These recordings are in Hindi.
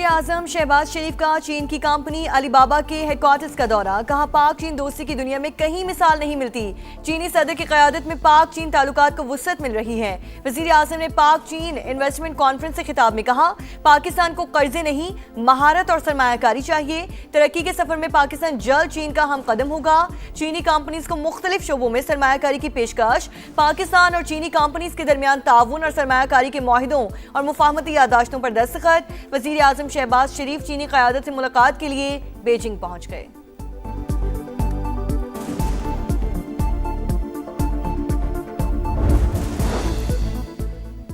वज़ीर-ए-आज़म शहबाज शरीफ का चीन की कंपनी अलीबाबा के हेडक्वार्टर्स का दौरा। कहा, पाक चीन दोस्ती की दुनिया में कहीं मिसाल नहीं मिलती। चीनी सदर की क़यादत में पाक चीन ताल्लुकात को वुसअत मिल रही है। वज़ीर-ए-आज़म ने पाक चीन इन्वेस्टमेंट कॉन्फ्रेंस से खिताब में कहा, पाकिस्तान को कर्जे नहीं, महारत और सरमायाकारी चाहिए। तरक्की के सफर में पाकिस्तान जल्द चीन का हम कदम होगा। चीनी कंपनीज को मुख्तलिफ शोबों में सरमायाकारी की पेशकश। पाकिस्तान और चीनी कंपनीज के दरमियान ताउन और सरमायाकारी के मुआहिदों और मुफाहमती यादाश्तों पर दस्तखत। वज़ीर-ए-आज़म शहबाज शरीफ चीनी क़यादत से मुलाकात के लिए बीजिंग पहुंच गए।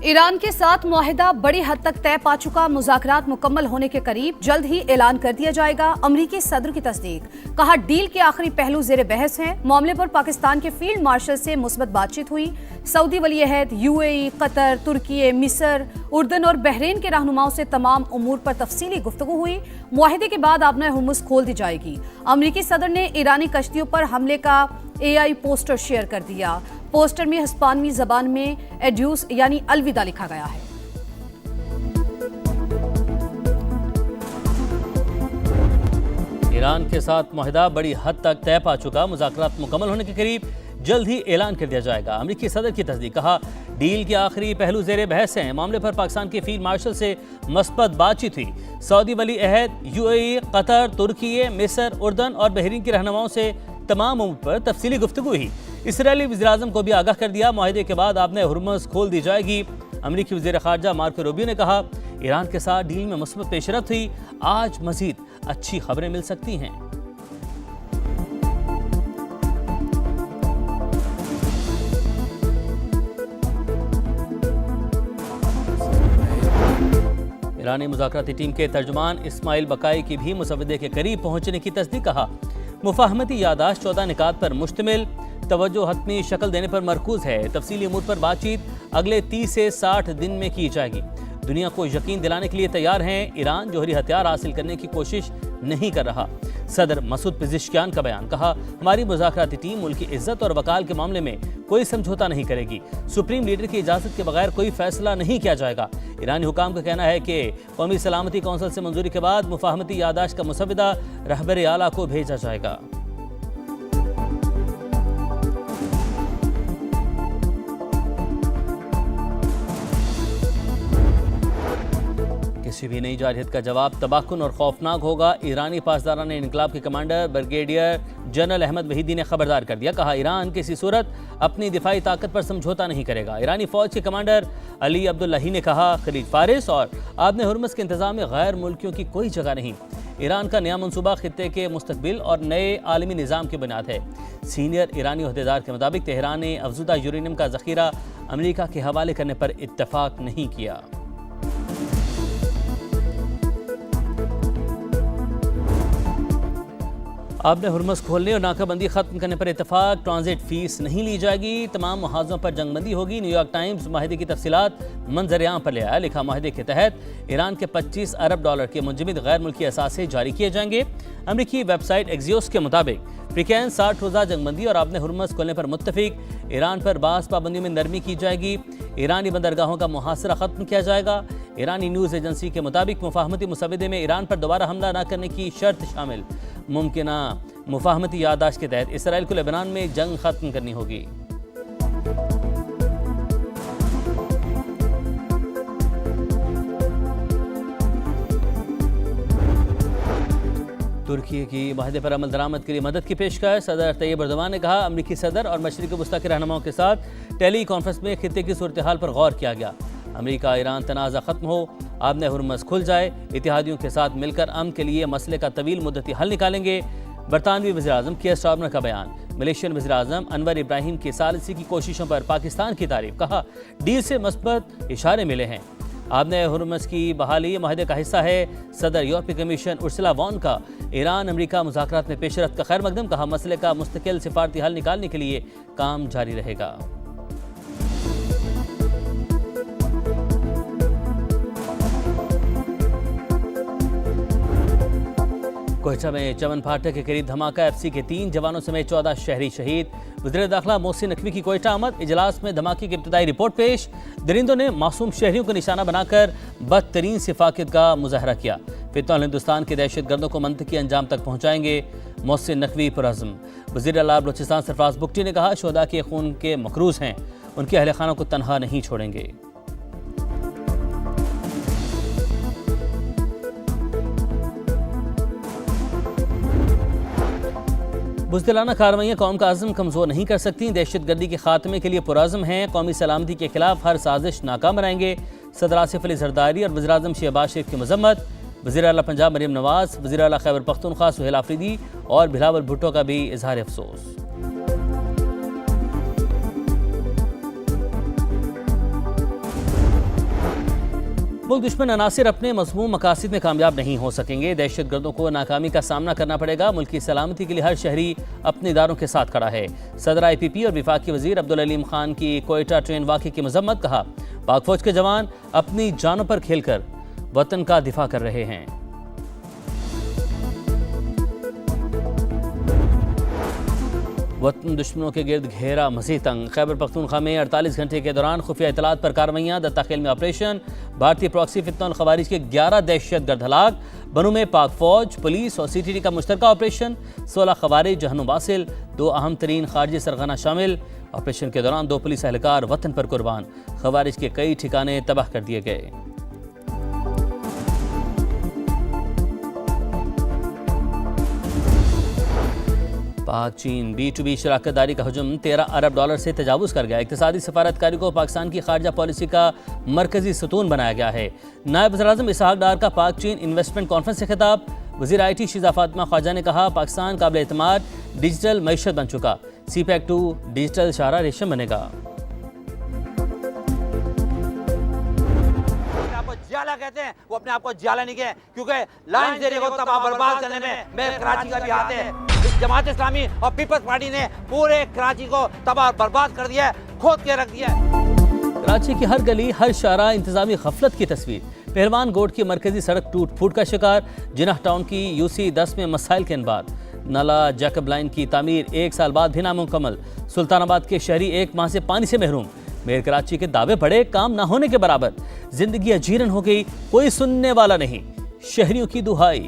ईरान के साथ मुआहिदा बड़ी हद तक तय पा चुका, मुज़ाकरात मुकम्मल होने के करीब, जल्द ही ऐलान कर दिया जाएगा। अमरीकी सदर की तस्दीक। कहा, डील के आखिरी पहलू ज़ेर बहस हैं। मामले पर पाकिस्तान के फील्ड मार्शल से मुस्बत बातचीत हुई। सऊदी वली-ए-अहद, यूएई, कतर, तुर्की, मिस्र, उर्दन और बहरीन के रहनुमाओं से तमाम उमूर पर तफसीली गुफ्तगू हुई। मुआहिदे के बाद आबना हुर्मुज़ खोल दी जाएगी। अमरीकी सदर ने ईरानी कश्तियों पर हमले का AI पोस्टर शेयर कर दिया। पोस्टर में हिस्पानवी जबान में एड्यूस यानी अलविदा लिखा गया है। ईरान के साथ मुआहिदा बड़ी हद तक तय पा चुका, मुज़ाकरात मुकम्मल होने के करीब, जल्द ही ऐलान कर दिया जाएगा। अमरीकी सदर की तस्दीक। कहा, डील के आखिरी पहलू ज़ेर बहस हैं। मामले पर पाकिस्तान के फील्ड मार्शल से मस्बत बातचीत हुई। सऊदी वली-ए-अहद, यूएई, कतर, तुर्की, मिस्र, उर्दन और बहरीन के रहनुमाओं से तमाम उमूर पर तफसीली गुफ्तगू हुई। इसराइली वज़ीर-ए-आज़म को भी आगाह कर दिया। मुआहिदे के बाद आबना हुर्मुज़ खोल दी जाएगी। अमरीकी वज़ीर ख़ारजा मार्को रूबियो ने कहा, ईरान के साथ डील में मुस्बत पेशरफ्त हुई। आज मज़ीद अच्छी खबरें मिल सकती हैं। ईरानी मुज़ाकराती टीम के तर्जुमान इस्माइल बकाई की भी मुसवदे के करीब पहुंचने की तस्दीक। कहा, मुफाहमती यादाश्त 14 निकात पर मुश्तमिल, तवज्जो हतमी शक्ल देने पर मरकूज है। तफसीली उमूर पर बातचीत अगले 30 से 60 दिन में की जाएगी। दुनिया को यकीन दिलाने के लिए तैयार हैं। ईरान जोहरी हथियार हासिल करने की कोशिश नहीं कर रहा। सदर मसूद पिज़ेश्कियान का बयान। कहा, हमारी मुज़ाकराती टीम मुल्क की इज्जत और वकाल के मामले में कोई समझौता नहीं करेगी। सुप्रीम लीडर की इजाज़त के बगैर कोई फैसला नहीं किया जाएगा। ईरानी हुकाम का कहना है कि कौमी सलामती कौंसिल से मंजूरी के बाद मुफाहमती यादाश्त का मुसवदा रहबर आला को भेजा जाएगा। किसी भी नई जारहियत का जवाब तबाहकुन और खौफनाक होगा। ईरानी पासदारान इनकलाब के कमांडर ब्रिगेडियर जनरल अहमद वहीदी ने खबरदार कर दिया। कहा, ईरान किसी सूरत अपनी दिफाई ताकत पर समझौता नहीं करेगा। ईरानी फौज के कमांडर अली अब्दुल्लाही ने कहा, खलीज फारिस और आबने हुर्मुज़ के इंतजाम में गैर मुल्कियों की कोई जगह नहीं। ईरान का नया मनसूबा खित्ते के मुस्तकबिल और नए आलमी निज़ाम की बुनियाद है। सीनियर ईरानी अहदेदार के मुताबिक तेहरान ने अफजुदा यूरेनियम का ज़ख़ीरा अमरीका के हवाले करने पर इत्तफाक नहीं किया। आबने हुर्मुज़ खोलने और नाकाबंदी खत्म करने पर इत्तफाक। ट्रांजिट फीस नहीं ली जाएगी। तमाम मुहाज़ों पर जंगबंदी होगी। न्यूयॉर्क टाइम्स माहिदे की तफसीलात मंजर-ए-आम पर ले आया। लिखा, माहिदे के तहत ईरान के $25 अरब के मुंजमद गैर मुल्की असासे जारी किए जाएंगे। अमरीकी वेबसाइट एक्सियोस के मुताबिक फ्रीकेंस 60 रोज़ा जंगबंदी और आबने हुर्मुज़ खोलने पर मुत्तफिक। ईरान पर बास पाबंदियों में नरमी की जाएगी। ईरानी बंदरगाहों का मुहासरा खत्म किया जाएगा। ईरानी न्यूज़ एजेंसी के मुताबिक मुफाहमती मुसवदे में ईरान पर दोबारा हमला न करने की शर्त शामिल। मुमकिना मुफाहमती यादाश्त के तहत इसराइल को लेबनान में जंग खत्म करनी होगी। तुर्की की माहदे पर अमल दरामद के लिए मदद की पेशकश। सदर तैयब एर्दोगान ने कहा, अमरीकी सदर और मशरिक़ वस्ता के रहनुमाओं के साथ टेली कॉन्फ्रेंस में खित्ते की सूरत हाल पर गौर किया गया। अमरीका ईरान तनाज़ा ख़त्म हो, आबने हुर्मुज़ खुल जाए, इत्तेहादियों के साथ मिलकर अमन के लिए मसले का तवील मुद्दती हल निकालेंगे। बरतानवी वज़ीर-ए-आज़म कियर स्टारमर का बयान। मलेशियन वज़ीर-ए-आज़म अनवर इब्राहिम की सालिसी की कोशिशों पर पाकिस्तान की तारीफ। कहा, डील से मस्बत इशारे मिले हैं। आबने हुर्मुज़ की बहाली माहदे का हिस्सा है। सदर यूरोपीय कमीशन उर्सुला वॉन का ईरान अमरीका मुज़ाकरात में पेशरफ्त का खैर मकदम। कहा, मसले का मुस्तकिल सिफारती हल निकालने के लिए काम जारी रहेगा। कोयटा में चमन फाटक के करीब धमाका। एफसी के 3 जवानों समेत 14 शहरी शहीद। वज़ीर दाखिला मोहसिन नकवी की कोयटा आमद। इजलास में धमाके की इब्तदाई रिपोर्ट पेश। दरिंदों ने मासूम शहरियों को निशाना बनाकर बदतरीन सिफाकियत का मुजाहरा किया। फितौल हिंदुस्तान के दहशतगर्दों को मंतकी अंजाम तक पहुंचाएंगे। मोहसिन नकवी पुरअज़्म। वज़ीर आला बलूचिस्तान सरफराज बुगटी ने कहा, शोहदा के खून के मकरूज हैं, उनके अहले खाना को तनहा नहीं छोड़ेंगे। बुज़दिलाना कार्रवाइयाँ कौम का आज़म कमज़ोर नहीं कर सकती। दहशतगर्दी के खात्मे के लिए पुरअज़्म हैं। कौमी सलामती के खिलाफ हर साजिश नाकाम बनाएंगे। सदर आसिफ अली ज़रदारी और वज़ीर आज़म शहबाज शरीफ की मज़म्मत। वज़ीर आला पंजाब मरीम नवाज़, वज़ीर आला खैबर पख्तूनख्वा सुहेल आफरीदी और बिलावल भुट्टो का भी इजहार अफसोस। मुल्क दुश्मन अनासिर अपने मज़मूम मकासिद में कामयाब नहीं हो सकेंगे। दहशतगर्दों को नाकामी का सामना करना पड़ेगा। मुल्क की सलामती के लिए हर शहरी अपने इदारों के साथ खड़ा है। सदर IPP और विफाकी वज़ीर अब्दुल अलीम खान की कोयटा ट्रेन वाक़े की मज़म्मत। कहा, पाक फौज के जवान अपनी जानों पर खेलकर वतन का दिफा कर रहे हैं। वतन दुश्मनों के गिर्द घेरा मज़ीद तंग। खैबर पख्तूनख्वा में 48 घंटे के दौरान खुफिया इतलात पर कार्रवाइयाँ। दत्ताखेल में ऑपरेशन। भारतीय प्रॉक्सी फितौल खवारिज के 11 दहशतगर्द हलाक। बनू में पाक फौज, पुलिस और CTT का मुश्तरका ऑपरेशन। 16 खवारिज, जहन्नुम वासिल, 2 अहम तरीन खारजी सरगना शामिल। ऑपरेशन के दौरान 2 पुलिस एहलकार वतन पर कुर्बान। खवारिज के कई ठिकाने तबाह कर दिए गए। पाक चीन B2B शराकतदारी का हजम $13 अरब से तजावुज़ कर गया। इक़्तिसादी सफारतकारी को पाकिस्तान की खारजा पॉलिसी का मरकजी सतून बनाया गया है। नायब वज़ीर-ए-आज़म इसहाक डार का पाक चीन इन्वेस्टमेंट कॉन्फ्रेंस से खिताब। वज़ीर IT शीज़ा फातिमा ख्वाजा ने कहा, पाकिस्तान काबिल एतमाद डिजिटल मईशत बन चुका। CPEC 2 डिजिटल शाहरा रेशम बनेगा। जियाला कहते हैं, वो अपने आप को जियाला नहीं कहे, क्योंकि लाइन एरिया को तबाह बर्बाद करने में कराची का भी हाथ है। इस जमात इस्लामी और पीपल्स पार्टी ने पूरे कराची को तबाह बर्बाद कर दिया है, खोद के रख दिया है। कराची की हर गली, हर शारा इंतजामी गफलत की तस्वीर। पहलवान गोड की मरकजी सड़क टूट फूट का शिकार। जिनाह टाउन की UC 10 में मसाइल के बाद नाला जैकब लाइन की तामीर 1 साल बाद भी नामुकम्मल। सुल्तानाबाद के शहरी 1 माह से पानी से महरूम। मेयर कराची के दावे पड़े, काम ना होने के बराबर। जिंदगी अजीरन हो गई, कोई सुनने वाला नहीं। शहरियों की दुहाई।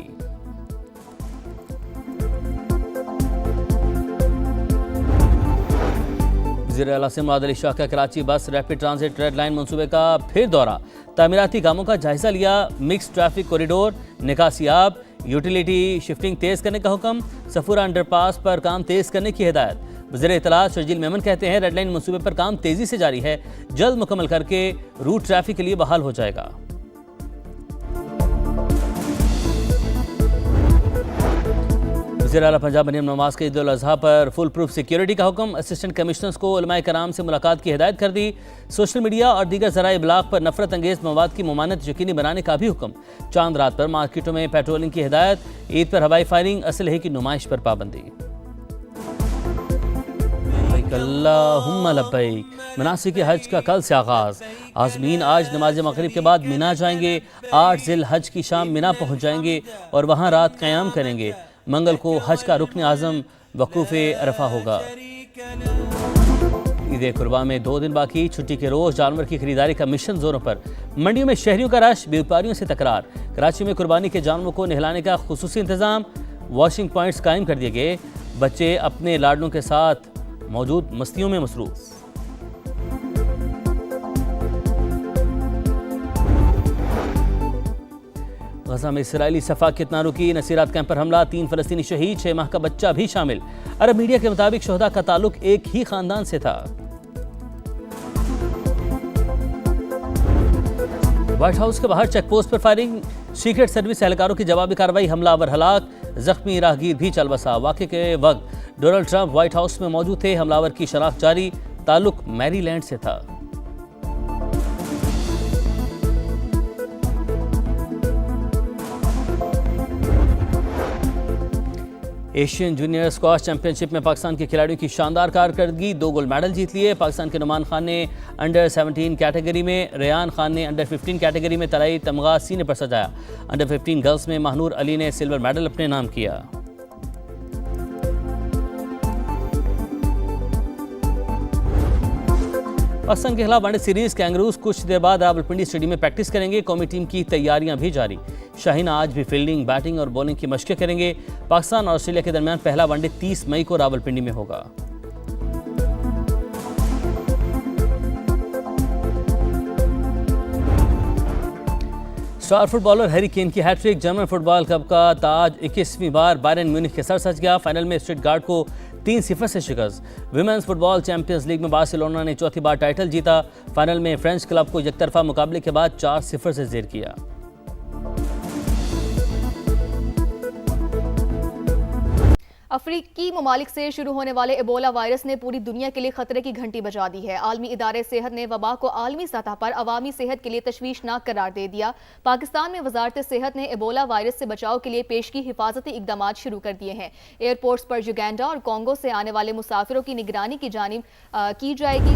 वज़ीर आला से मुराद अली शाह का कराची बस रैपिड ट्रांजिट रेड लाइन मंसूबे का फिर दौरा। तामीराती कामों का जायजा लिया। मिक्स ट्रैफिक कॉरिडोर निकासियाब। यूटिलिटी शिफ्टिंग तेज करने का हुक्म। सफूरा अंडरपास पर काम तेज करने की हिदायत। वज़ीर इत्तलात शर्जील मेमन कहते हैं, रेड लाइन मंसूबे पर काम तेजी से जारी है, जल्द मुकम्मल करके रूट ट्रैफिक के लिए बहाल हो जाएगा। वज़ीर आला पंजाब मरीम नवाज़ के ईद उल अज़हा पर फुल प्रूफ सिक्योरिटी का हुक्म। असिस्टेंट कमिश्नर्स को उलमाए कराम से मुलाकात की हिदायत कर दी। सोशल मीडिया और दीगर ज़राए इब्लाग पर नफरत अंगेज़ मवाद की ममानत यकीनी बनाने का भी हुक्म। चांद रात पर मार्केटों में पेट्रोलिंग की हिदायत। ईद पर हवाई फायरिंग, असलहे की नुमाइश पर पाबंदी। अल्लाहुम्मा लब्बैक। मनासिक हज का कल से आगाज। आज़मीन आज नमाज मगरिब के बाद मिना जाएंगे। 8 ज़िल हज की शाम मिना पहुँच जाएंगे और वहाँ रात क़याम करेंगे। मंगल को हज का रुकन आज़म वक़ूफ़ अरफा होगा। ईद कुर्बान में 2 दिन बाकी। छुट्टी के रोज़ जानवर की खरीदारी का मिशन जोरों पर। मंडियों में शहरियों का रश, व्यापारियों से तकरार। कराची में कुर्बानी के जानवरों को नहलाने का खुसूसी इंतज़ाम। वॉशिंग पॉइंट्स कायम कर दिए गए। बच्चे अपने लाडलों के साथ मौजूद मस्तियों में मसरूफ़। गजा में इसराइली सफा कितना रुकी। नसीरात कैंप पर हमला, 3 फ़लस्तीनी शहीद, 6 माह का बच्चा भी शामिल। अरब मीडिया के मुताबिक शोहदा का ताल्लुक एक ही खानदान से था। व्हाइट हाउस के बाहर चेक पोस्ट पर फायरिंग। सीक्रेट सर्विस एहलकारों की जवाबी कार्रवाई, हमलावर हलाक, जख्मी राहगीर भी चल बसा। वाक़े के वक्त डोनाल्ड ट्रंप व्हाइट हाउस में मौजूद थे। हमलावर की शनाख्त जारी, ताल्लुक मैरीलैंड से था। एशियन जूनियर स्क्वाश चैंपियनशिप में पाकिस्तान के खिलाड़ियों की शानदार कारकर्दगी। 2 गोल्ड मेडल जीत लिए। पाकिस्तान के नुमान खान ने अंडर 17 कैटेगरी में, रेयान खान ने अंडर 15 कैटेगरी में तलाई तमगा सीने पर सजाया। अंडर 15 गर्ल्स में महानूर अली ने सिल्वर मेडल अपने नाम किया। पाकिस्तान के खिलाफ वनडे सीरीज कैंगरूज कुछ देर बाद रावलपिंडी स्टेडियम में प्रैक्टिस करेंगे। कौमी टीम की तैयारियां भी जारी। शाहीन आज भी फील्डिंग, बैटिंग और बॉलिंग की मशकें करेंगे। पाकिस्तान और ऑस्ट्रेलिया के दरमियान पहला वनडे 30 मई को रावलपिंडी में होगा। स्टार फुटबॉलर हैरी केन की हैट्रिक। जर्मन फुटबॉल कप का ताज 21वीं बार बायरन म्यूनिख के सर सज गया। फाइनल में स्टटगार्ट को 3-0 से शिकस्त। विमेंस फुटबॉल चैंपियंस लीग में बार्सिलोना ने चौथी बार टाइटल जीता। फाइनल में फ्रेंच क्लब को एकतरफा मुकाबले के बाद 4-0 से जेर किया। अफ्रीकी ममालिक से शुरू होने वाले एबोला वायरस ने पूरी दुनिया के लिए खतरे की घंटी बजा दी है। आलमी इदारे सेहत ने वबा को आलमी सतह पर अवामी सेहत के लिए तशवीशनाक करार दे दिया। पाकिस्तान में वजारत सेहत ने एबोला वायरस से बचाव के लिए पेश की हिफाजती इकदाम शुरू कर दिए हैं। एयरपोर्ट्स पर युगांडा और कॉन्गो से आने वाले मुसाफिरों की निगरानी की जानिब की जाएगी।